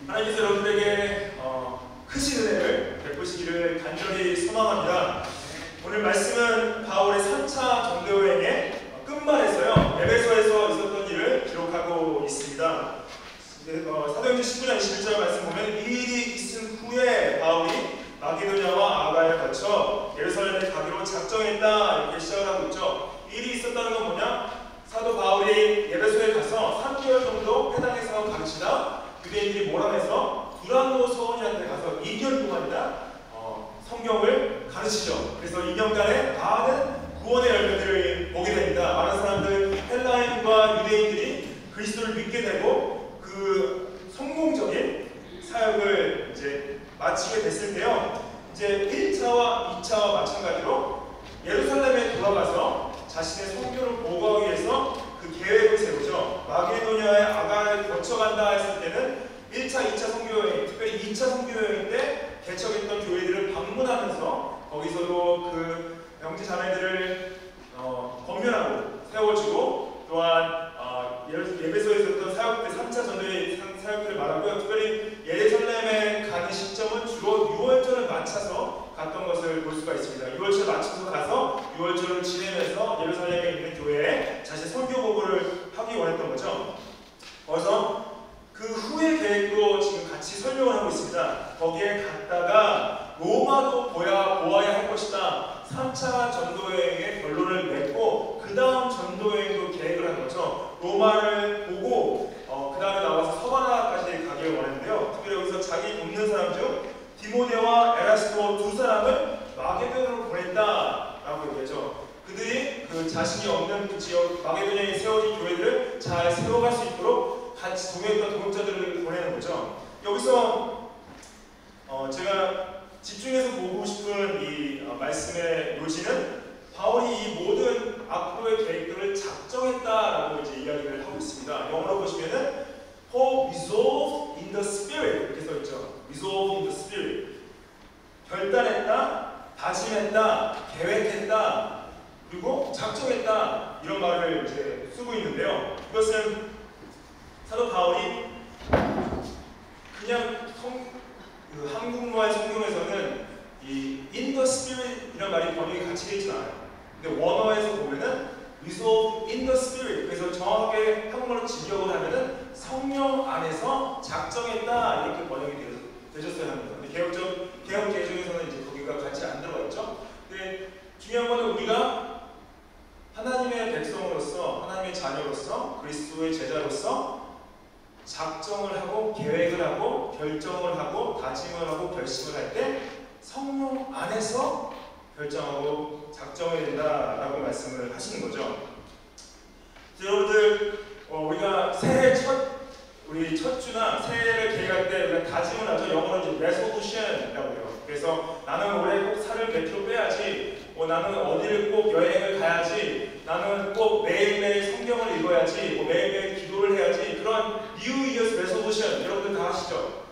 하나님께서 여러분들에게 크신 은혜를 베푸시기를 간절히 소망합니다. 오늘 말씀은 바울의 3차 전도 여행의 끝말에서요, 에베소에서 있었던 일을 기록하고 있습니다. 사도행전 19장 21절 말씀 보면 이 일이 있은 후에 바울이 마게도냐와 아가야를 거쳐 예루살렘에 가기로 작정했다, 이렇게 시작을 하고 있죠. 이 일이 있었다는 건 뭐냐? 사도 바울이 에베소에 가서 3개월 정도 회당에서 가르치다 유대인들이 몰아내서 두란노 서원이라는 데 가서 2년 동안이나 성경을 가르치죠. 그래서 2년간의 많은 구원의 열매들을 보게 됩니다. 많은 사람들, 헬라인과 유대인들이 그리스도를 믿게 되고 그 성공적인 사역을 이제 마치게 됐을 때요, 이제 1차와 2차와 마찬가지로 예루살렘에 돌아가서 자신의 성교를 보고하기 위해서 그 계획을 세우죠. 마게도냐의 아가를 거쳐간다 했을 때는 1차, 2차 선교여행, 특별히 2차 선교여행 때 개척했던 교회들을 방문하면서 거기서도 그 형제 자매들을 권면하고 세워주고, 또한 에베소에서 있었던 사역들, 3차 전도의 사역들을 말하고요. 특별히 예루살렘에 가는 시점은 주로 6월절을 맞춰서 갔던 것을 볼 수가 있습니다. 6월절 맞춰서 가서 6월절을 지내면서 예루살렘에 있는 교회에 자신의 선교 보고를 하기 원했던 거죠. 그래서 그 후의 계획도 지금 같이 설명을 하고 있습니다. 거기에 갔다가 로마도 보아야 할 것이다. 3차 전도여행의 결론을 맺고 그 다음 전도여행도 계획을 한 거죠. 로마를 보고 그 다음에 나와서 서바나까지 가기를 원했는데요. 특별히 여기서 자기 돕는 사람 중 디모데와 에라스도 두 사람을 마게도냐로 보냈다라고 얘기하죠. 그들이 그 자신이 없는 그 지역 마게도냐에 세워진 교회들을 잘 세워갈 수 있도록 같이 동행했던 동역자들을 보내는 거죠. 여기서 제가 집중해서 보고 싶은 이 말씀의 요지는 바울이 이 모든 앞으로의 계획들을 작정했다라고 이제 이야기를 하고 있습니다. 영어로 보시면은 Paul resolved in the spirit 이렇게 써 있죠. resolved in the spirit. 결단했다, 다짐했다, 계획했다, 그리고 작정했다, 이런 말을 이제 쓰고 있는데요. 이것은 사도 바울이 그냥 그 한국말 성경에서는 이 in the spirit 이런 말이 번역이 같이 되어 있진 않아요. 근데 원어에서 보면은 resolve in the spirit, 그래서 정확하게 한국말로 직역을 하면은 성령 안에서 작정했다, 이렇게 번역이 되셨어야 합니다. 근데 개혁 개정에서는 이제 거기가 같이 안 들어가 있죠. 근데 중요한 거는 우리가 하나님의 백성으로서, 하나님의 자녀로서, 그리스도의 제자로서 작정을 하고 계획을 하고 결정을 하고 다짐을 하고 결심을 할 때 성령 안에서 결정하고 작정해야 된다라고 말씀을 하시는 거죠. 여러분들, 우리가 새해 우리 첫 주나 새해를 계획할 때 우리가 다짐을 하죠. 영어로 이제 resolution이라고 해요. 그래서 나는 올해 꼭 살을 몇 킬로 빼야지, 나는 어디를 꼭 여행을 가야지, 나는 꼭 매일매일 성경을 읽어야지, 매일매일 기도를 해야지, 그런 New Year's resolution 여러분들 다 하시죠?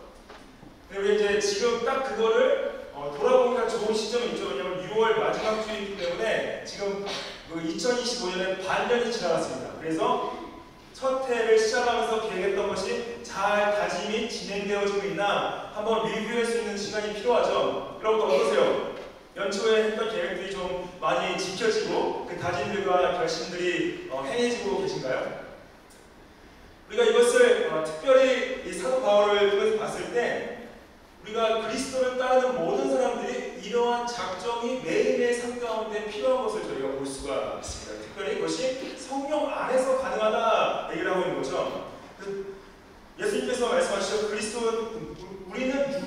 근데 우리 이제 지금 딱 그거를 돌아보니까 좋은 시점이 있죠. 왜냐면 6월 마지막 주이기 때문에 지금 2025년에 반년이 지나갔습니다. 그래서 첫 해를 시작하면서 계획했던 것이 잘 다짐이 진행되어지고 있나 한번 리뷰할 수 있는 시간이 필요하죠. 여러분 어떠세요? 연초에 했던 계획들이 좀 많이 지켜지고 그 다짐들과 결심들이 행해지고 계신가요? 우리가 이것을 특별히 이 사도 바울을 통해서 봤을 때 우리가 그리스도를 따르는 모든 사람들이 이러한 작정이 매일매일 삶 가운데 필요한 것을 저희가 볼 수가 있습니다. 특별히 이것이 성령 안에서 가능하다 얘기를 하고 있는 거죠. 예수님께서 말씀하시죠. 우리는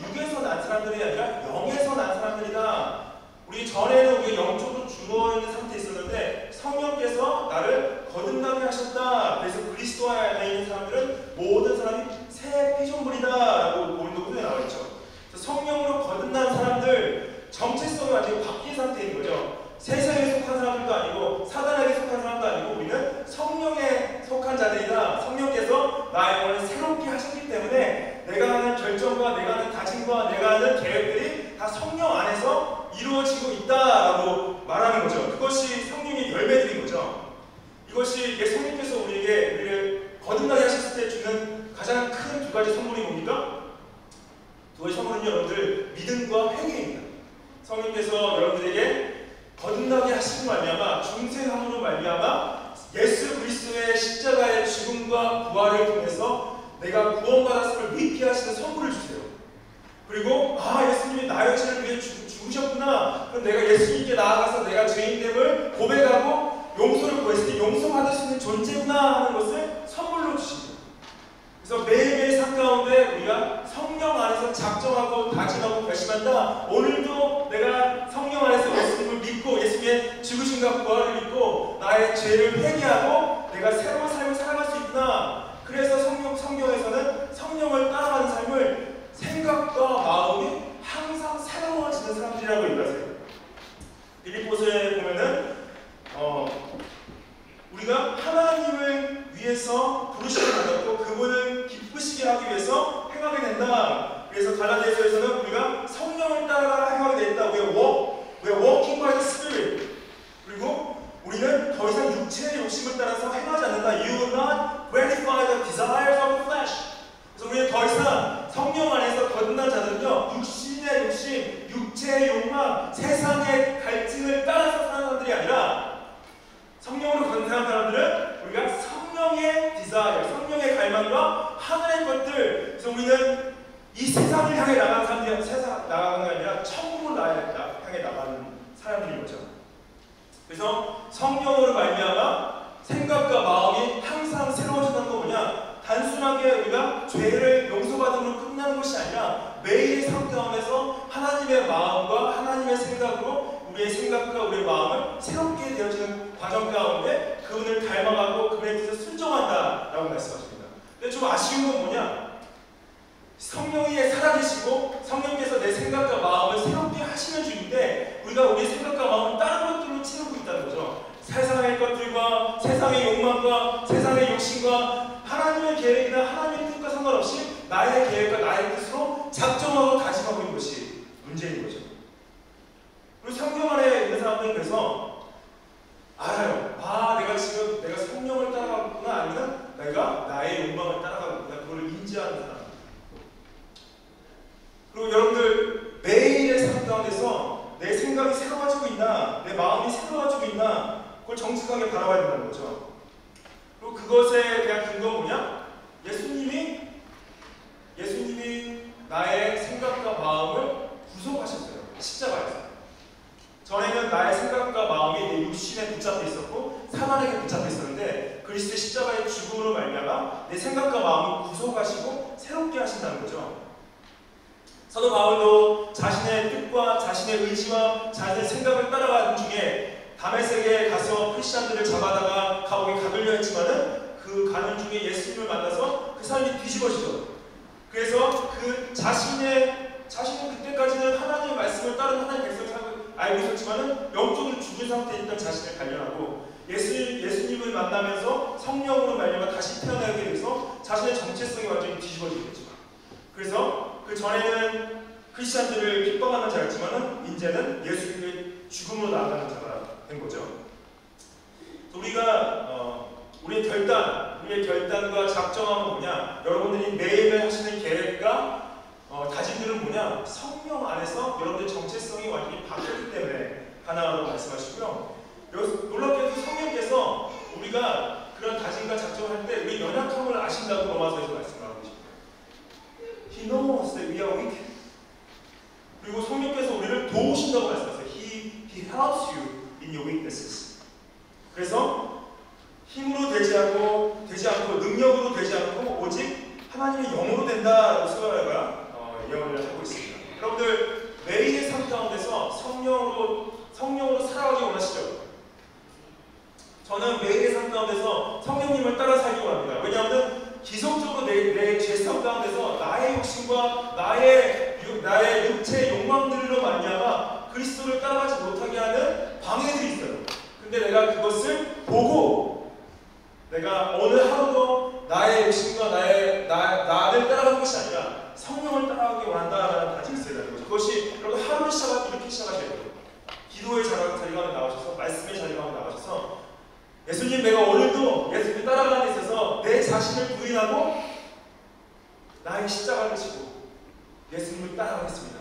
육에서 난 사람들이 아니라 영에서 난 사람들이다. 우리 전에는 우리 영적으로 죽어있는 상태에 있었는데 성령께서 나를 거듭나게 하셨다. 그래서 그리스도 안에 있는 사람들은 모든 사람이 새 피조물이다 라고 고린도서에 나와 있죠. 성령으로 거듭난 사람들 정체성이 완전히 바뀐 상태인 거죠. 세상에 속한 사람들도 아니고 사단에게 속한 사람도 아니고 우리는 성령에 속한 자들이다. 성령께서 나의 영혼을 새롭게 하셨기 때문에 내가 하는 결정과 내가 하는 다짐과 내가 하는 계획들이 다 성령 안에서 이루어지고 있다라고 말하는 거죠. 그것이 성령의 열매들인 거죠. 이것이 성령께서 우리를 거듭나게 하셨을 때 주는 가장 큰 두 가지 선물이 뭡니까? 두 가지 선물은요, 여러분들, 믿음과 회개입니다. 성령께서 여러분들에게 거듭나게 하시는 말미암아, 중생함으로 말미암아 예수 그리스도의 십자가의 죽음과 부활을 통해서 내가 구원받았음을 믿게 하시는 선물을 주세요. 그리고 예수님이 나의 죄를 위해 죽으셨구나. 그럼 내가 예수님께 나아가서 내가 죄인됨을 고백하고 용서를 구했으니 용서받을 수 있는 존재구나 하는 것을 선물로 주십니다. 그래서 매일매일 삶 가운데 우리가 성령 안에서 작정하고 다짐하고 결심한다. 오늘도 내가 성령 안에서 예수님을 믿고 예수님의 죽으심과 부활을 믿고 나의 죄를 회개하고 내가 새로운 삶을 살아갈 수 있구나. 그래서 성경에서는 성령을 따라가는 삶을 생각과 마음이 항상 새로워지는 사람들이라고 얘기하세요. 빌립보서에 보면은 우리가 하나님을 위해서 부르심을 받았고 그분을 기쁘시게 하기 위해서 행하게 된다. 그래서 갈라디아서에서는 우리가 성령을 따라 행하게 된다. We are walking by the Spirit. 그리고 우리는 더 이상 육체의 욕심을 따라서 행하지 않는다. You will not gratify the desires of the flesh. 그래서 우리는 더 이상 성령 안에서 거듭난 자들은요, 육신의 욕심, 육체의 욕망, 세상의 갈증을 따라서 사는 사람들이 아니라 성령으로 거듭난 사람들은 우리가 성령의 디자이어, 성령의 갈망과 하늘의 것들, 그래서 우리는 이 세상을 향해 나가는 사람들이 세상 나가는 게 아니라 천국을 향해 나가는 사람들인 거죠. 그래서 성령으로 말미암아 생각과 마음이 항상 새로워진다는 거 뭐냐? 단순하게 우리가 죄를 용서받음으로 끝나는 것이 아니라 매일의 삶 가운데서 하나님의 마음과 하나님의 생각으로 우리의 생각과 우리의 마음을 새롭게 되어지는 과정 가운데 그분을 닮아가고 그분의 뜻에 순종한다라고 말씀하십니다. 근데 좀 아쉬운 건 뭐냐? 성령이 살아계시고 성령께서 내 생각과 마음을 새롭게 하시는 중인데 우리가 우리의 생각과 마음을 다른 것들로 채우고 있다는 거죠. 세상의 것들과 세상의 욕망과 세상의 욕심과 하나님의 계획이나 하나님의 뜻과 상관없이 나의 계획과 나의 뜻으로 작정하고 다짐하고 있는 것이 문제인 거죠. 그리고 성경 안에 있는 사람들은 그래서 알아요. 내가 성령을 따라가고 있구나. 아니면 내가 나의 욕망을 따라가고 있구나. 그걸 인지하는 사람. 그리고 여러분들 매일의 삶 가운데서 내 생각이 새로워지고 있나, 내 마음이 새로워지고 있나, 그걸 정직하게 바라봐야 된다는 거죠. 그리고 그것에 대한 근거는 뭐냐? 예수님이 나의 생각과 마음을 구속하셨어요. 십자가에서. 전에는 나의 생각과 마음이 내 육신에 붙잡혀 있었고 사단에게 붙잡혀 있었는데 그리스도의 십자가의 죽음으로 말미암아 내 생각과 마음을 구속하시고 새롭게 하신다는 거죠. 사도 바울도 자신의 뜻과 자신의 의지와 자신의 생각을 따라가는 중에 다메섹에 가서 크리스찬들을 잡아다가 감옥에 가두려 했지만은 그 가는 중에 예수님을 만나서 그 사람이 뒤집어지죠. 그래서 그 자신은 그때까지는 하나님의 말씀을 따른 하나님의 백성을 알고 있었지만은 영적으로 죽은 상태에 있던 자신을 발견하고 예수님을 만나면서 성령으로 말미암아 다시 태어나게 돼서 자신의 정체성이 완전히 뒤집어지게 되죠. 그래서 그 전에는 크리스찬들을 핍박하는 자였지만은 이제는 예수님의 죽음으로 나아가는 자가 된 거죠. 우리의 결단과 작정함은 뭐냐? 여러분들이 매일매일 하시는 계획과 다짐들은 뭐냐? 성령 안에서 여러분들의 정체성이 완전히 바뀌었기 때문에 가능하다고 말씀하시고요. 놀랍게도 성령께서 우리가 그런 다짐과 작정을 할 때 우리 연약함을 아신다고 로마서에서 말씀하고 계십니다. He knows that we are weak. 그리고 성령께서 우리를 도우신다고 말씀하세요. He helps you in your weaknesses. 그래서 힘으로 되지 않고 능력으로 되지 않고 오직 하나님의 영으로 된다라고 스가랴가 예언을 하고 있습니다. 여러분들 매일의 삶 가운데서 성령으로 살아가기 원하시죠? 저는 매일의 삶 가운데서 성령님을 따라 살기 원합니다. 왜냐하면 기성적으로 내 죄성 가운데서 나의 욕심과 나의 육체의 욕망들로 말미암아 그리스도를 따라가지 못하게 하는 방해들이 있어요. 근데 내가 그것을 보고 내가 어느 하루도 나의 욕심과 나를 따라가는 것이 아니라 성령을 따라가기 원한다라는 다짐이 있어야 되는 거죠. 그것이 여러분 하루를 시작할 때 이렇게 시작하셔야 돼요. 기도의 자리가에 나가셔서 말씀의 자리가에 나가셔서 예수님, 내가 오늘도 예수님 따라가는 데 있어서 내 자신을 부인하고 나의 십자가를 지고 예수님을 따라가겠습니다.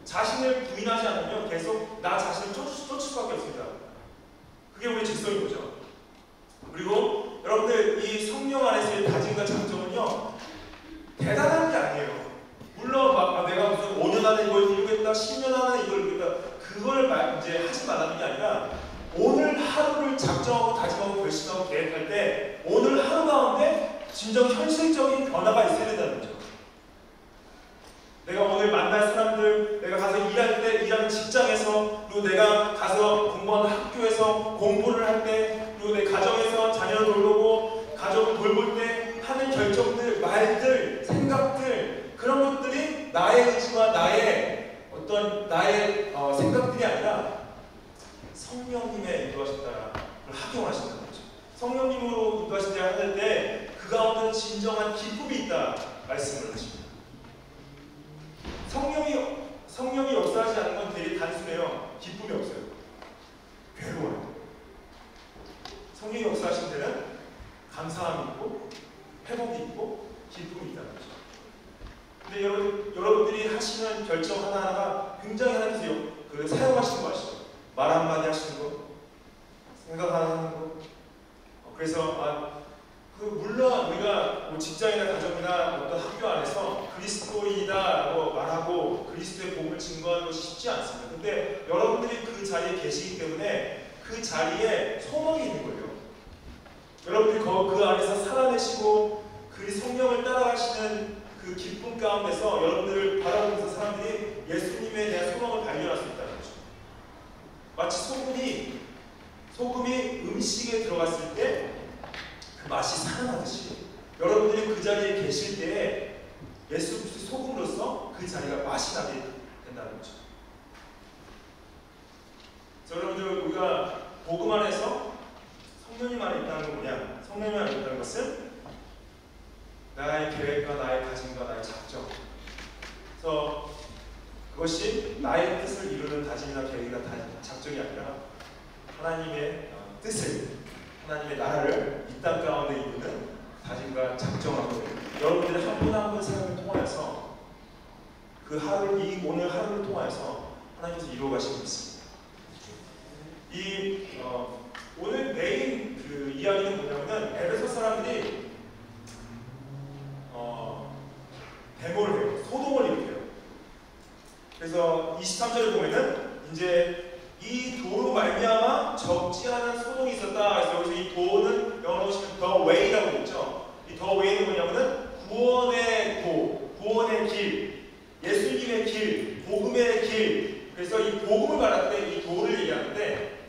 자신을 부인하지 않으면 계속 나 자신을 쫓을 수밖에 없습니다. 그게 우리의 직성인 거죠. 그리고 여러분들 이 성령 안에서의 다짐과 작정은요 대단한 게 아니에요. 물론 내가 무슨 5년 안에 이걸 이루겠다, 10년 안에 이걸 이루겠다, 그걸 이제 하지 말라는 게 아니라 오늘 하루를 작정하고 다짐하고 결심하고 계획할 때 오늘 하루 가운데 진정 현실적인 변화가 있어야 된다는 거죠. 내가 오늘 만날 사람들, 내가 가서 일할 때 일하는 직장에서, 그리고 내가 가서 공부하는 학교에서 공부를 할 때, 그리고 내 가정에서 자녀를 돌보고 가족을 돌볼 때 하는 결정들, 말들, 생각들, 그런 것들이 나의 의지와 나의 생각들이 아니라 성령님의 인도하심 따라 그걸 합용하신다는 거죠. 성령님으로 인도하신 자를 할 때 그 가운데 진정한 기쁨이 있다 말씀을 하십니다. 성령이 역사하지 않는 건 되게 단순해요. 기쁨이 없어요. 괴로워요. 성령이 역사하신 때는 감사함이 있고 회복이 있고 기쁨이 있다는 거죠. 근데 여러분들이 하시는 결정 하나하나가 굉장히 하나님께서 사용하시는 거 아시죠? 말 한마디 하시는 거, 생각 하나 하는 거. 그래서 물론 우리가 직장이나 가정이나 어떤 학교 안에서 그리스도인이다라고 말하고 그리스도의 복음을 증거하는 것이 쉽지 않습니다. 근데 여러분들이 그 자리에 계시기 때문에 그 자리에 소망이 있는 거예요. 여러분들이 그 안에서 살아내시고 그 성령을 따라가시는 그 기쁨 가운데서 여러분들을 바라보면서 사람들이 예수님에 대한 소망을 발견할 수 있다는 거죠. 마치 소금이 음식에 들어갔을 때 그 맛이 살아나듯이 여러분들이 그 자리에 계실 때에 예수 그리스도 소금으로서 그 자리가 맛이 나게 된다는 거죠. 그래서 여러분들 우리가 복음 안에서 성령님 안에 있다는 건 뭐냐? 성령님 안에 있다는 것은 나의 계획과 나의 다짐과 나의 작정. 그래서 그것이 나의 뜻을 이루는 다짐이나 계획이나 작정이 아니라 하나님의 뜻을, 하나님의 나라를 이 땅 가운데 이루는 다짐과 작정하고 여러분들의 한 분 한 분 삶을 통하여서 오늘 하루를 통하여서 하나님께서 이루어가시고 있습니다. 오늘 메인 그 이야기는 뭐냐면 에베소 사람들이 데모를 해요. 소동을 일으켜요. 그래서 23절에 보면은 이제 이 도로 말미암아 적지 않은 소동이 있었다. 그래서 여기서 이 도는 영어로 보시면 the way라고 있죠. 이 the way는 뭐냐면은 구원의 도, 구원의 길, 예수님의 길, 복음의 길. 그래서 이 복음을 말할 때 이 도를 얘기하는데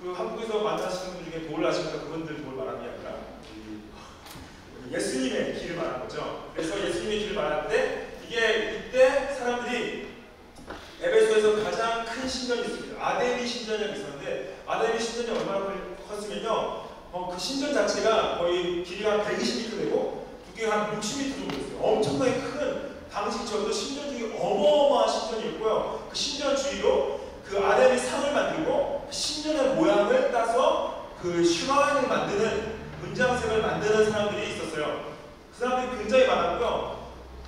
그 한국에서 만나시는 분 중에 도를 아십니까? 그분들 도를 말하는 게 아니라 예수님의 길을 말하는 거죠. 그래서 예수님의 길을 말할 때 이때 사람들이 에베소에서 가장 큰 신전이 있습니다. 아데미 신전이 있었는데 아데미 신전이 얼마나 컸으면요. 그 신전 자체가 거의 길이가 120m 되고 두께가 한 60m 정도 있어요. 엄청나게 큰 당시 저도 신전 중에 어마어마한 신전이었고요. 그 신전 주위로 그 아데미 상을 만들고 그 신전의 모양을 따서 그 슈마인을 만드는 문장색을 만드는 사람들이 있었어요. 그 사람들이 굉장히 많았고요.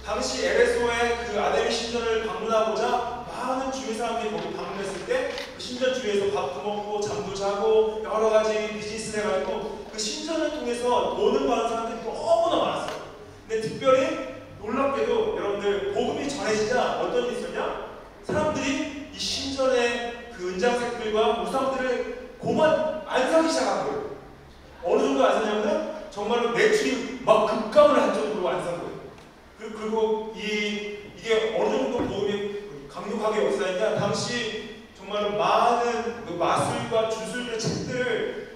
당시 에베소의 그 아데미 신전을 방문하고자 많은 주위 사람들이 거기 방문했을 때 그 신전 주위에서 밥도 먹고 잠도 자고 여러 가지 비즈니스를 해가지고 그 신전을 통해서 돈을 버는 사람들이 너무나 많았어요. 근데 특별히 놀랍게도 여러분들 복음이 전해지자 어떤 일이 있었냐? 사람들이 이 신전의 그 은장색들과 우상들을 안 사기 시작한 거예요. 어느 정도 안 사냐면 정말로 매출이 막 급감을 한 정도로 안 산 거예요. 그리고 이게 어느 정도 복음이 강력하게 역사했냐? 당시 정말로 많은 그 마술과 주술의 책들을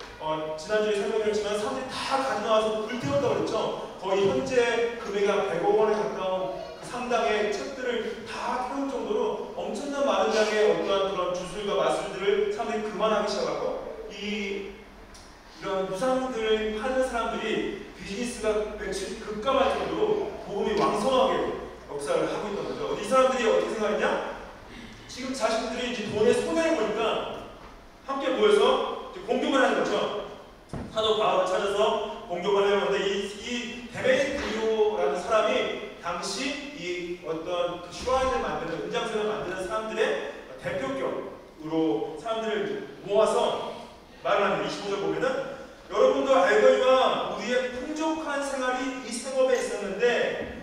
지난주에 설명드렸지만 사람들이 다 가져와서 불태웠다고 그랬죠. 거의 현재 금액이 한 100억 원에 가까운 그 상당의 책들을 다 태울 정도로 엄청난 많은 양의 어떠한 그런 주술과 마술들을 사람들이 그만하기 시작하고 이런 우상들을 파는 사람들이 비즈니스가 매출이 급감할 정도로 복음이 왕성하게 역사를 하고 있던 거죠. 이 사람들이 어떻게 생각했냐? 지금 자신들이 이제 돈의 손해를 보니까 함께 모여서 이제 공격을 하는 거죠. 사도 바울을 찾아서 공격을 하려고 하는데 이 데메트리오라는 사람이 당시 이 어떤 슈라인을 만드는 은장색을 만드는 사람들의 대표격으로 사람들을 모아서 말을 하는 25절 보면은 여러분도 알거니와 우리의 풍족한 생활이 이 생업에 있었는데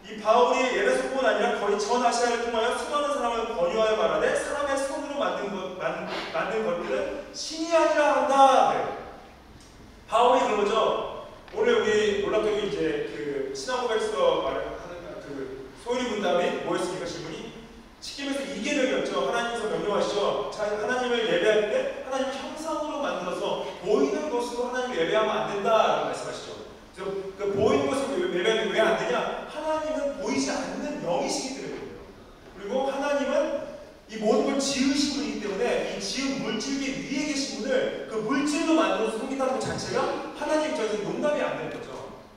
이 바울이 에베소뿐 아니라 거의 전 아시아를 통하여 수많은 사람을 권유하여 말하되 사람의 손으로 만든 것들은 신이 아니라 한다. 네. 바울이 그런 거죠. 오늘 우리 놀랍게도 이제 그 신앙고백서 말하는 그 소유리 문답이 뭐였습니까? 질문이 시키면서 이계명이었죠. 하나님께서 명령하시죠. 자, 하나님을 예배할 때 하나님 형상으로 만들어서 보이는 것으로 하나님을 예배하면 안 된다라고 말씀하시죠. 그래서 그 보이는 것으로 예배하면 왜 안 되냐? 하나님은 보이지 않는 영이시기 때문이에요. 그리고 하나님은 이 모든 걸 지으신 분이기 때문에 이 지은 물질이 위에 계신 분을 그 물질로 만들어서 섬긴다는 것 자체가 하나님 입장에서 용납이 안 되는 거죠.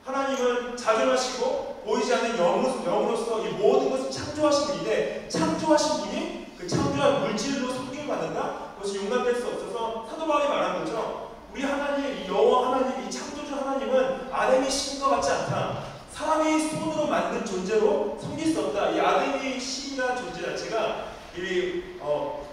하나님은 자존하시고 보이지 않는 영으로서 이 모든 것을 창조하신 분인데 창조하신 분이 그 창조한 물질로 섬김을 받는다? 그것이 용납될 수 없어서 사도 바울이 말한 거죠. 우리 하나님, 이 여호와 하나님, 이 창조주 하나님은 아담이 신과 같지 않다. 사람이 손으로 만든 존재로 섬길 수 없다. 이 아담이 신이라는 존재 자체가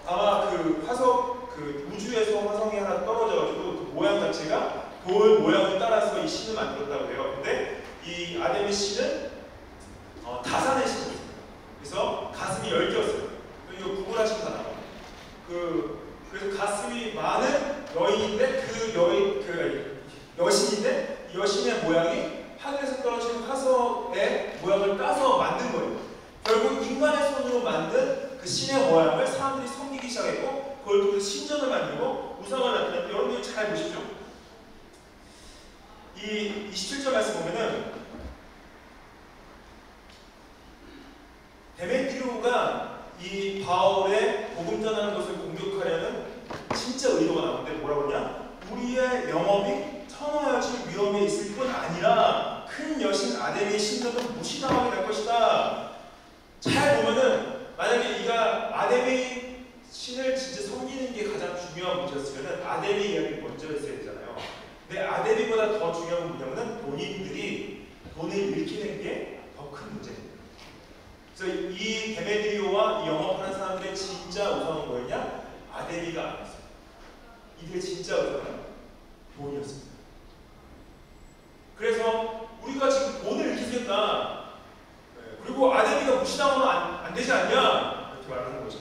아마 그 화석, 그 우주에서 화성이 하나 떨어져가지고 그 모양 자체가 돌 모양을 따라서 이 신을 만들었다고 해요. 근데 이 아담의 신은 다산의 신이었어요. 그래서 가슴이 10개였어요. 이거 구분하시면 다 나와요. 그래서 가슴이 많은 여인인데 여신인데 이 여신의 모양이 하늘에서 떨어지는 화석의 모양을 따서 만든 거예요. 결국 인간의 손으로 만든 그 신의 모양을 사람들이 섬기기 시작했고 그걸 통해서 신전을 만들고 우상을 나타냈는데 여러분들이 잘 보시죠. 이 27절 말씀 보면은 데메트리오가 이 바울의 복음 전하는 것을 공격하려는 진짜 의도가 나오는데 뭐라고 하냐? 우리의 영업이 천하여질 위험에 있을 뿐 아니라 큰 여신 아담의 신전도 무시당하게 될 것이다. 잘 보면은 만약에 이가 아담의 신을 진짜 섬기는 게 가장 중요한 문제였으면 아담의 이야기를 먼저 했어야 되잖아요. 근데 아담이보다 더 중요한 문제는 본인들이 돈을 잃히는 게 더 큰 문제입니다. 그래서 이 데메드리오와 이 영업하는 사람들의 진짜 우상은 뭐였냐? 아담이가 아니었어요. 이들의 진짜 우상은 돈이었습니다. 그래서 우리가 지금 돈을 잃히겠다. 그리고 아담이가 무시당하면 안 되지 않냐? 이렇게 말하는 거죠.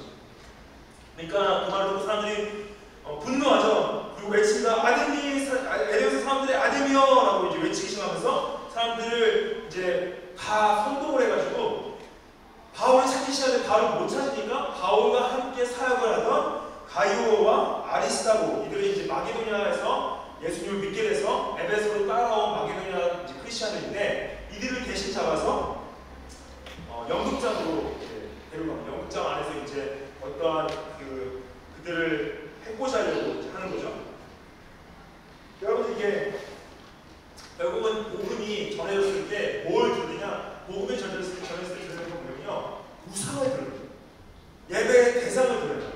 그러니까 그 말을 듣고 사람들이 분노하죠. 그리고 외칩니다. 에베소 사람들의 아담이여! 라고 이제 외치기 시작하면서 사람들을 이제 다 선동을 해가지고 바울을 찾기 시작하는데 바울을 못 찾으니까 바울과 함께 사역을 하던 가이오와 아리스다고 이들이 이제 마게도냐에서 예수님을 믿게 돼서 에베소로 따라온 마게도냐 크리스천들인데 이들을 대신 잡아서 연극장으로 데려갑니다. 연극장 안에서 이제 어떠한 그들을 해코지 하려고 하는 거죠. 여러분 이게 결국은 복음이 전해졌을 때 뭘 들으냐? 복음이 전해졌을 때 들으는 거 보면요. 우상을 들어요. 예배의 대상을 들어요.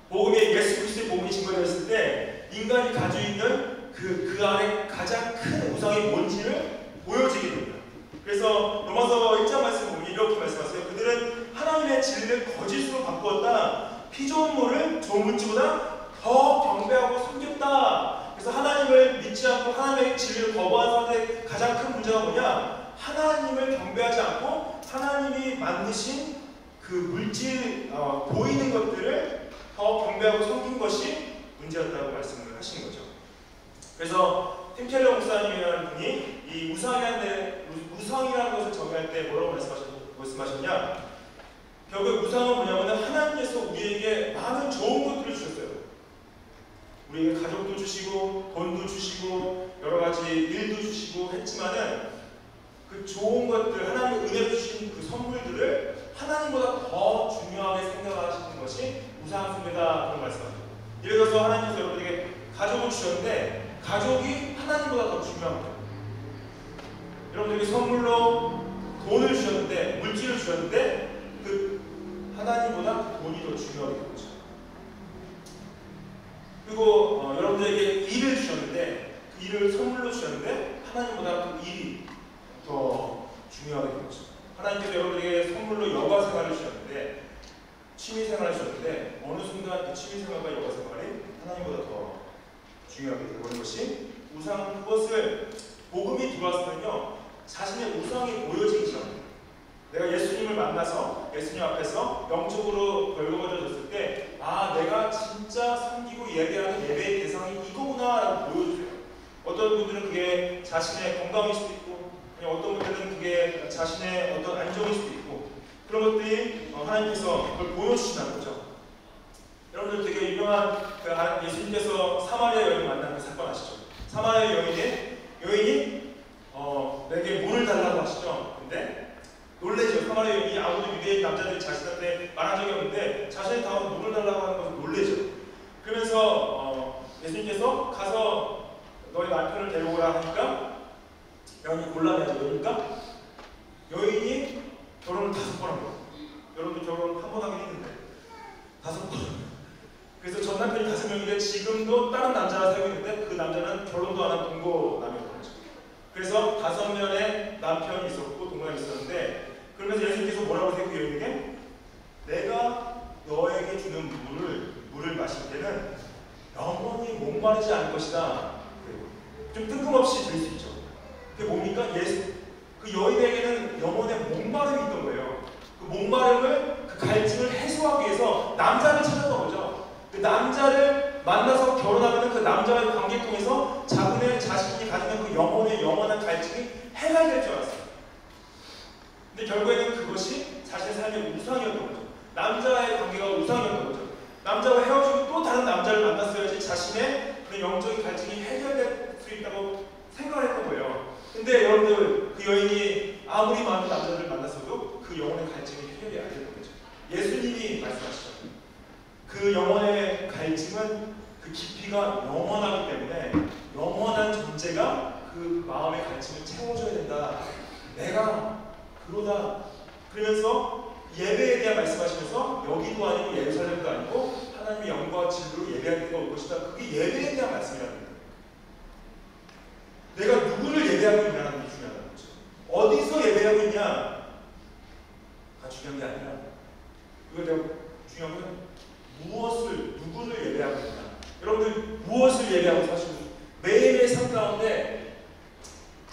복음이 예수 그리스도의 복음이 증거되었을 때 인간이 가지고 있는 그 안에 가장 큰 우상이 뭔지를 보여지게 됩니다. 그래서 로마서 1장 말씀 보면 이렇게 말씀하세요. 그들은 하나님의 진리를 거짓으로 바꾸었다. 피조물을 조물주보다 더 경배하고 섬겼다. 그래서 하나님을 믿지 않고 하나님의 진리를 거부한 사람들의 가장 큰 문제가 뭐냐? 하나님을 경배하지 않고 하나님이 만드신 그 물질, 보이는 것들을 더 경배하고 섬긴 것이 문제였다고 말씀을 하신 거죠. 그래서 팀켈러 목사님이라는 분이 이 우상이라는 것을 정의할 때 뭐라고 말씀하셨냐? 결국 우상은 뭐냐면 하나님께서 우리에게 많은 좋은 것들을 주셨어요. 우리에게 가족도 주시고 돈도 주시고 여러 가지 일도 주시고 했지만은 그 좋은 것들, 하나님의 은혜로 주신 그 선물들을 하나님보다 더 중요하게 생각하시는 것이 우상숭배다. 그런 말씀합니다. 예를 들어서 하나님께서 여러분에게 가족을 주셨는데 가족이 하나님보다 더 중요한 거예요. 여러분들에게 선물로 돈을 주셨는데, 물질을 주셨는데 그 하나님보다 그 돈이 더 중요하게 된 거죠. 그리고 여러분들에게 일을 주셨는데 그 일을 선물로 주셨는데 하나님보다 그 일이 더 중요하게 된 거죠. 하나님께서 여러분에게 선물로 여가 생활을 주셨는데, 취미 생활을 주셨는데, 어느 순간 그 취미 생활과 여가 생활이 하나님보다 더 중요하게 되는 것이 우상, 그것을 복음이 들어왔으면요, 자신의 우상이 보여지기 시작합니다. 내가 예수님을 만나서 예수님 앞에서 영적으로 벌거워졌을 때, 아, 내가 진짜 섬기고 예배하는 예배의 대상이 이거구나 라고 보여주세요. 어떤 분들은 그게 자신의 건강일 수도 있고, 어떤 분들은 그게 자신의 어떤 안정일 수도 있고, 그런 것들이 하나님께서 그걸 보여주신다는 거죠. 여러분들 되게 유명한 예수님께서 사마리아 여인 만난 그 사건 아시죠? 사마리아 여인이 내게 물을 달라고 하시죠. 근데 놀래죠. 사마리아 여인이 아무도 유대인 남자들이 자신한테 말한 적이 없는데 자신이 다음 물을 달라고 하는 것을 놀래죠. 그러면서 예수님께서 가서 너의 남편을 데려오라 하니까 여인이 곤란해하죠. 그러니까 여인이 결혼을 5번 한 거예요. 여러분도 결혼 한 번 하긴 했는데 5번. 그래서 전 남편이 5명인데 지금도 다른 남자와 살고 있는데 그 남자는 결혼도 안 한 동거남이었던 거죠. 그래서 5명의 남편이 있었고 동거남이 있었는데, 그러면서 예수님께서 뭐라고 하세요? 그 여인에게 내가 너에게 주는 물을 마실 때는 영원히 목마르지 않을 것이다. 좀 뜬금없이 들릴 수 있죠. 그게 뭡니까? 그 여인에게는 영혼의 목마름이 있던 거예요. 그 목마름을, 그 갈증을 해소하기 위해서 남자를 찾았던 거죠. 그 남자를 만나서 결혼하면 그 남자와의 관계를 통해서 자신이 가지는 그 영원한 갈증이 해결될 줄 알았어요. 근데 결국에는 그것이 자신의 삶의 우상이었던 거죠. 남자와의 관계가 우상이었던 거죠. 남자와 헤어지고 또 다른 남자를 만났어야지 자신의 그 영적인 갈증이 해결될 수 있다고 생각을 했던 거예요. 근데 여러분들, 그 여인이 아무리 많은 남자들을 만났어도 그 영혼의 갈증이 해결이 안 되는 거죠. 예수님이 말씀하시죠. 그 영혼의 갈증은 그 깊이가 영원하기 때문에 영원한 존재가 그 마음의 갈증을 채워줘야 된다. 내가 그러다. 그러면서 예배에 대한 말씀하시면서 여기도 아니고 예루살렘도 아니고 하나님의 영광과 진리로 예배할 때가 올 것이다. 그게 예배에 대한 말씀이라는 거예요. 내가 누구를 예배하고 있냐는 게 중요하다는 거죠. 어디서 예배하고 있냐 다 중요한 게 아니라, 이거 내가 중요한 건 누구를 예배하고 있냐. 여러분들 무엇을 예배하고 사시고 매일의 삶 가운데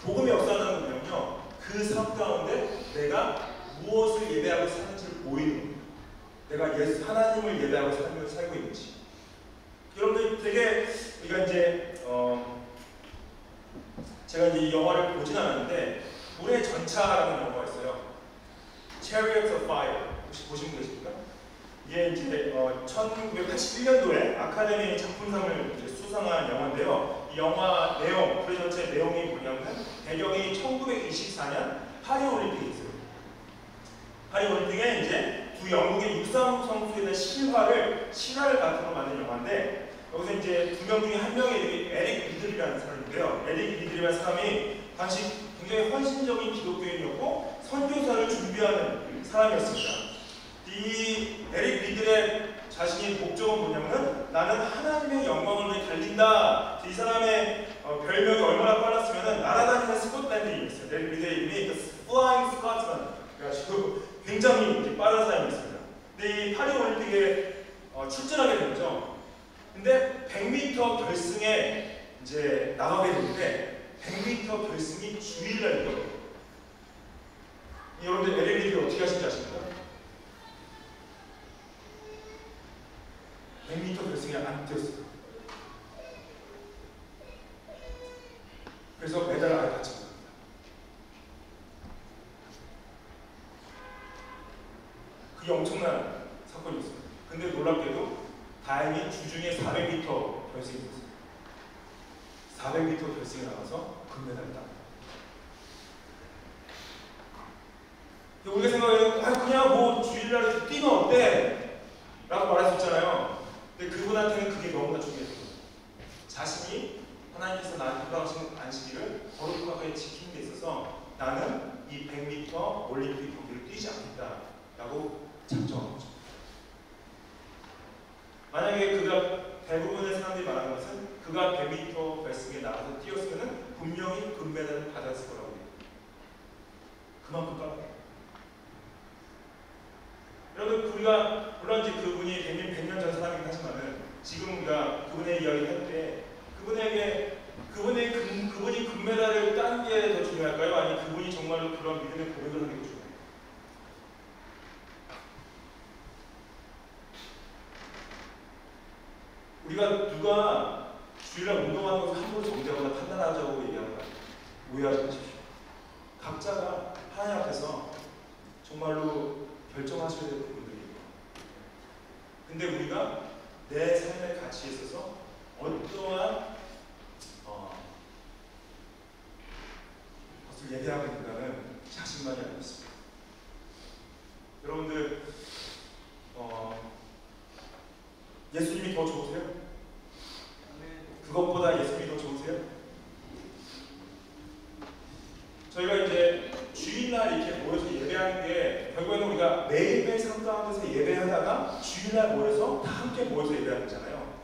복음이 역사하는 거면요, 그 삶 가운데 내가 무엇을 예배하고 사는지를 보이는 거예요. 내가 하나님을 예배하고 삶을 살고 있는지. 여러분들 되게 우리가 이제 제가 이제 이 영화를 보진 않았는데 불의 전차라는 영화가 있어요. Chariots of Fire. 혹시 보신 분 계십니까? 이게 이제 1981년도에 아카데미 작품상을 이제 수상한 영화인데요. 이 영화 내용, 불의 전차의 내용이 뭐냐면 배경이 1924년 파리 올림픽이 있어요. 파리 올림픽에 이제 두 영국의 육상 선수에 대한 실화를 바탕으로 만든 영화인데, 여기서 이제 2명 중에 한 명이 에릭 리들이라는 사람인데요. 에릭 리들이라는 사람이 당시 굉장히 헌신적인 기독교인이었고 선교사를 준비하는 사람이었습니다. 이 에릭 리들의 자신의 목적은 뭐냐면 나는 하나님의 영광을 위해 달린다. 이 사람의 별명이 얼마나 빨랐으면 날아다니는 스코틀랜드인이었어요. 에릭 리들의 이름이 Flying Scotsman. 그래가지고 굉장히 빠른 사람이었습니다. 근데 이 파리 올림픽에 출전하게 된 거죠. 근데 100m 결승에 이제 나가게 되는데 100m 결승이 주일날이거든요. 여러분들 에릭 리들이 어떻게 하신지 아십니까? 100m 결승에 안 뛰었어요. 그래서 메달을 아예 받지 못합니다. 그게 엄청난 사건이었어요. 근데 놀랍게도 다행히 주중에 400m 결승이 있었어요. 400m 결승에 나가서 금메달을 땄다. 우리가 생각해요. 그냥 뭐 주일날에 뛰면 어때? 라고 말할 수 있잖아요. 근데 그분한테는 그게 너무나 중요해요. 자신이 하나님께서 나한테 허락하신 안식일을 거룩하게 지키는 데 있어서 나는 이 100m 올림픽 경기를 뛰지 않겠다라고 작정한 거죠. 만약에 대부분의 사람들이 말하는 것은 그가 100m 결승에 나가서 뛰었으면 분명히 금메달을 받았을 거라고 해요. 그만큼 까먹어요. 여러분, 우리가 물론 이제 그분이 100년 전 사람이긴 하지만은 지금 우리가 그분의 이야기를 할 때 그분이 금메달을 딴 게 더 중요할까요? 아니면 그분이 정말로 그런 믿음의 고백을 하는 게 더 중요할까요? 우리가 누가 주일날 운동하는 것을 함부로 정죄하거나 판단하자고 얘기하는 거예요. 오해하지 마십시오. 각자가 하나님 앞에서 정말로 결정하셔야 될 부분들이에요. 근데 우리가 내 삶의 가치에 있어서 어떠한 것을 예배하고 있는가는 자신만이 알고 있습니다. 여러분들 예수님이 더 좋으세요? 그것보다 예수님이 더 좋으세요? 저희가 이제 주일날 이렇게 모여서 예배하는 게 결국에는 우리가 매일매일 삶 가운데서 예배하다가 주일날 모여서 다 함께 모여서 예배하는 거잖아요.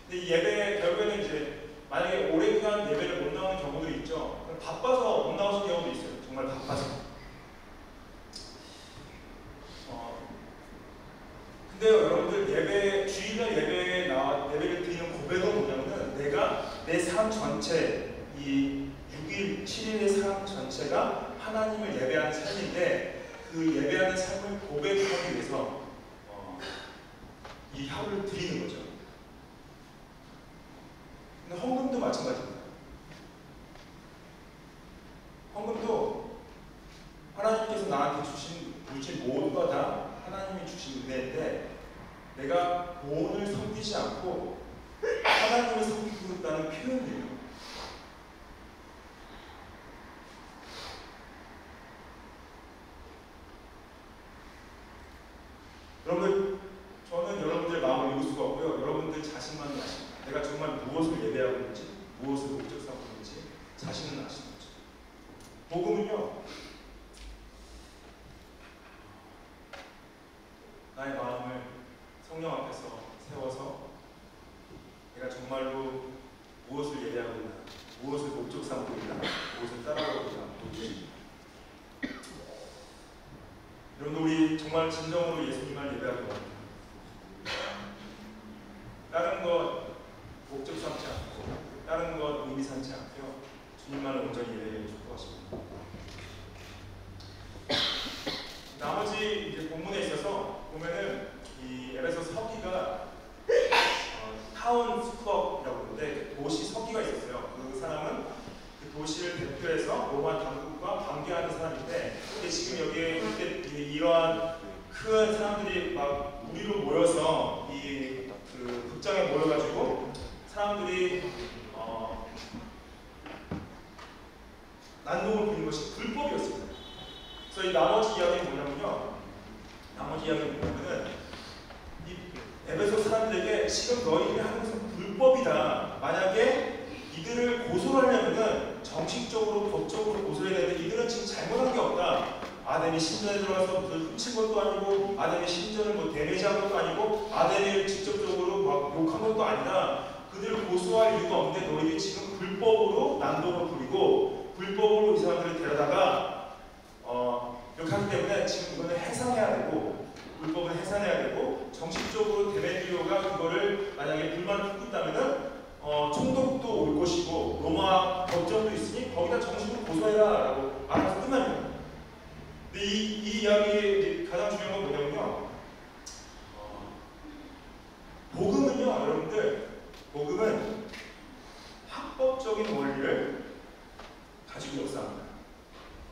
근데 이 예배 결국에는 이제 만약에 오랫동안 예배를 못 나오는 경우도 있죠. 바빠서 못 나오시는 경우도 있어요. 정말 바빠서. 근데요, 여러분들 주일날 예배를 드리는 고백은 뭐냐면은 내가 내 삶 전체, 이 6일, 7일의 삶 전체가 하나님을 예배하는 삶인데 그 예배하는 삶을 고백하기 위해서 이 하루를 드리는 거죠. 근데 헌금도 마찬가지입니다. 헌금도 하나님께서 나한테 주신 모든 거 다 하나님이 주신 은혜인데 내가 돈을 섬기지 않고 하나님을 섬기고 있다는 표현이에요. 여러분, 저는 여러분들의 마음을 읽을 수가 없고요. 여러분들 자신만이 아십니다. 내가 정말 무엇을 예배하고 있는지, 무엇을 목적 삼고 있는지 자신은 아시는 거죠. 복음은요, 나의 마음을 성령 앞에서 세워서 내가 정말로 무엇을 예배하고 있나, 무엇을 목적 삼고 있나, 무엇을 따라가고 있나 보여주십니다. 여러분, 우리 정말 진정으로 예수님만 예배하고 합니다. 다른 것 목적 삼지 않고 다른 것 의미 삼지 않고요. 주님만을 온전히 예배하고 축복하십니다. 나머지 이제 본문에 있어서 보면은 이 에베소 서기가 타운 스쿼이라고 하는데 도시 서기가 있었어요. 그 사람은 그 도시를 대표해서 로마 당국과 관계하는 사람인데 근데 지금 여기에 이러한 큰 사람들이 막 무리로 모여서 그 극장에 모여가지고 사람들이 난동을 부리는 것이 불법이었습니다. 그래서 이 나머지 이야기는 뭐냐면요. 이 에베소 사람들에게 지금 너희들이 하는 것은 불법이다. 만약에 이들을 고소를 하려면은 정식적으로 법적으로 고소해야 되는데 이들은 지금 잘못한 게 없다. 아덴이 신전에 들어가서 그를 훔친 것도 아니고 아덴이 신전을 데미지한 것도 아니고 아덴을 직접적으로 막 욕한 것도 아니다. 그들을 고소할 이유가 없는데 너희들이 지금 불법으로 난동을 부리고 불법으로 이 사람들을 데려다가 이렇게 하기 때문에 지금 이거는 해산해야 되고 불법은 해산해야 되고 정식적으로 데메트리오가 그거를 만약에 불만을 품고 있다면은 총독도 올 것이고 로마 법정도 있으니 거기다 정식으로 고소해라 라고 말해서 끝납니다. 근데 이 이야기의 가장 중요한 건 뭐냐면요. 복음은요, 여러분들, 복음은 합법적인 원리를 가지고 역사합니다.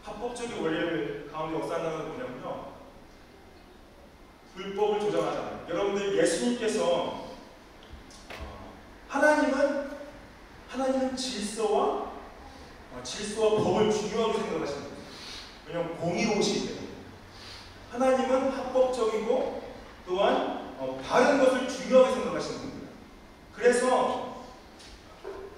합법적인 원리를 가운데 역사한다는 건 뭐냐면요. 불법을 조장하지 않아요. 여러분들 예수님께서 하나님은 질서와 법을 중요하게 생각하시는 거예요. 왜냐하면 공의로우시기 때문에. 하나님은 합법적이고 또한 바른 것을 중요하게 생각하시는 겁니다. 그래서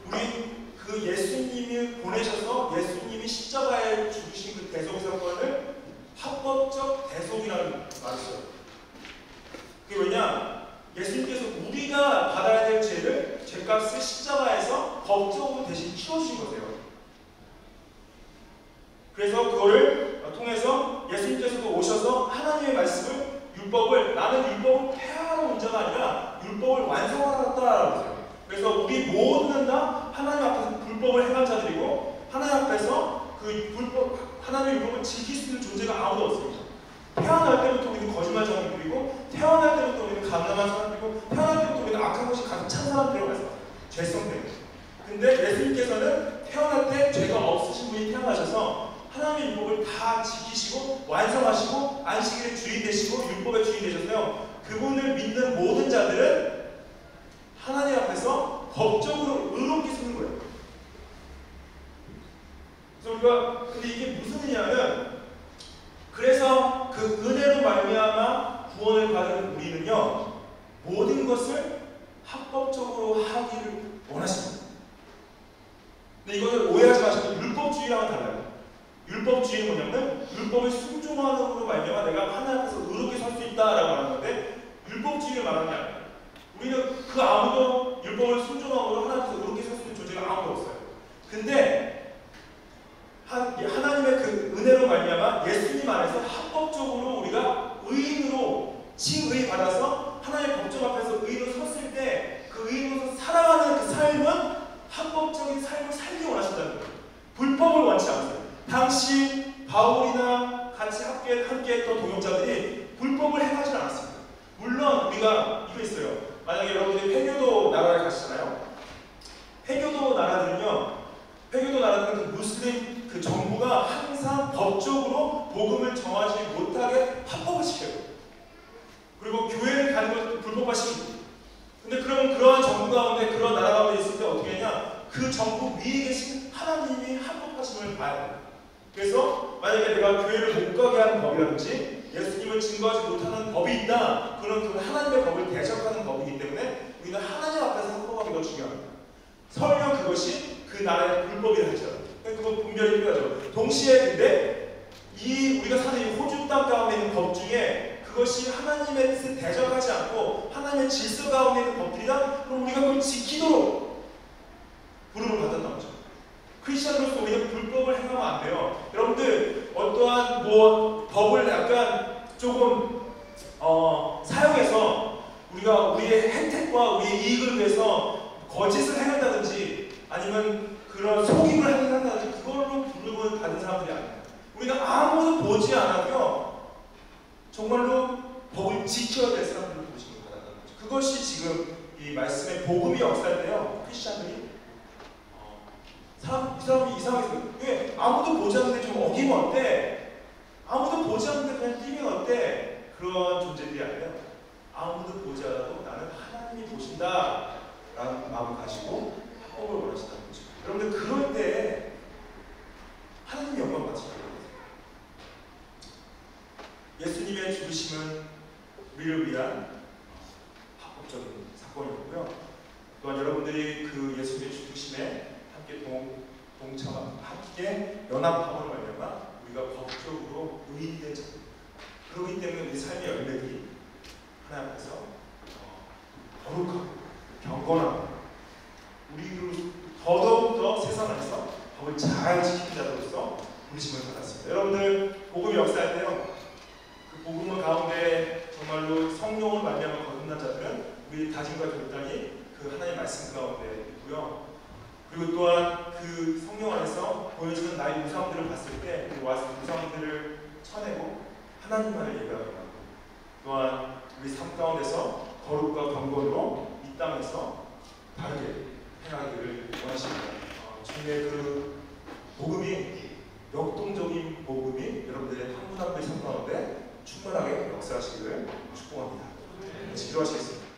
우리 그 예수님이 보내셔서 예수님이 십자가에 죽으신 그 대속 사건을 합법적 대속이라는 말을 써요. 그게 왜냐? 예수님께서 우리가 받아야 될 죄를 죄값을 십자가에서 법적으로 대신 치워주신 거세요. 그래서 그거를 통해서 성경을 지킬 수 있는 존재가 아무도 없습니다. 태어날 때부터 우리는 거짓말쟁이 부리고, 태어날 때부터 우리는 감당한 사람이고, 태어날 때부터 우리는 악한 것이 가득 찬 사람들이라고 해서 죄성 때문에. 근데 예수님께서는 태어날 때 죄가 없으신 분이 태어나셔서 하나님의 율법을 다 지키시고 완성하시고 안식일의 주인 되시고 율법의 주인 되셔서요, 그분을 믿는 모든 자들은 하나님 앞에서 법적으로 의롭게 서는 거예요. 그래서 우리가, 근데 이게 무슨 의미냐면, 그래서 그 은혜로 말미암아 구원을 받은 우리는요, 모든 것을 합법적으로 하기를 원하십니다. 근데 이것을 오해하지 마시고, 율법주의랑은 달라요. 율법주의는 뭐냐면 율법을 순종하는으로 말미암아 내가 하나님 앞에서 의롭게 설 수 있다라고 하는 건데, 율법주의를 말하는 게 아니에요. 우리는 그 아무도 율법을 순종함으로 하나님 앞에서 의롭게 설 수 있는 존재가 아무도 없어요. 근데 하나님의 그 은혜로 말미암아 예수님 안에서 합법적으로 우리가 의인으로 칭의 받아서 하나님의 법정 앞에서 의인으로 섰을 때, 그 의인으로서 살아가는 그 삶은 합법적인 삶을 살기 원하신다는 거예요. 불법을 원치 않으세요. 당시 바울이나 같이 함께했던 동역자들이 불법을 행하지 않았습니다. 물론 우리가 이거 있어요. 만약에 여러분들이 회교도 나라에 가시잖아요. 회교도 나라들은요, 회교도 나라들은 그 무슬림 그 정부가 항상 법적으로 복음을 정하지 못하게 합법화 시켜요. 그리고 교회를 가는 걸 불법화 시키고. 근데 그러면 그러한 정부 가운데, 그런 나라 가운데 있을 때 어떻게 하냐? 그 정부 위에 계신 하나님이 합법하심을 봐야 돼요. 그래서 만약에 내가 교회를 못 가게 하는 법이라든지 예수님을 증거하지 못하는 법이 있다, 그런 그 하나님의 법을 대적하는 법이기 때문에 우리는 하나님 앞에서 합법하기 더 중요합니다. 설령 그것이 그 나라의 불법이라 할지라도 그거 분별이 필요하죠. 동시에 근데 이 우리가 사는 이 호주 땅 가운데 있는 법 중에 그것이 하나님의 뜻을 대적하지 않고 하나님의 질서 가운데 있는 법들이다, 그럼 우리가 그걸 지키도록 부름을 받았단 말이죠. 크리스천으로서 우리는 불법을 행하면 안 돼요. 여러분들 어떠한 법을 약간 조금 사용해서 우리가 우리의 혜택과 우리의 이익을 위해서 거짓을 행한다든지 아니면 그런 속임을 한다든지 그걸로 부름을 받은 사람들이 아니에요. 우리가 아무도 보지 않아도 정말로 법을 지켜야 될 사람들을 부르심을 받았다는 거죠. 그것이 지금 이 말씀의 복음이 역사할 때요, 크리스천들이 이 사람이 이상해서, 왜 아무도 보지 않는데 좀 어기면 어때? 아무도 보지 않는데 그냥 뛰면 어때? 그런 존재들이 아니라 아무도 보지 않아도 나는 하나님이 보신다 라는 마음을 가지고 합법을 원하신다는 거죠. 여러분들 그럴 때 하나님이 영광 받으시는 거예요. 예수님의 죽으심은 우리를 위한 합법적인 사건이었고요. 또한 여러분들이 그 예수님의 죽으심에 함께 함께 연합함으로 말미암아 우리가 법적으로 의인된 자. 그렇기 때문에 우리 삶의 열매들이 하나님 앞에서 거룩하고 경건하고 우리로 더더욱더 세상 안에서 법을 잘 지키는 자로서 부르심을 받았습니다. 여러분들 복음 역사할 때요, 그 복음 가운데 정말로 성령을 말미암아 거듭난 자들은 우리 다짐과 결단이 그 하나님의 말씀 가운데 있고요. 그리고 또한 그 성령 안에서 보여주는 나의 우상들을 봤을 때 그 우상들을 쳐내고 하나님만을 예배하고, 또한 우리 삶 가운데서 거룩과 경건으로 이 땅에서 다르게 행하기를 원하십니다. 주님의 그 복음이, 역동적인 복음이 여러분들의 한 분 한 분의 삶 가운데 충만하게 역사하시기를 축복합니다. 같이 기도하시겠습니다.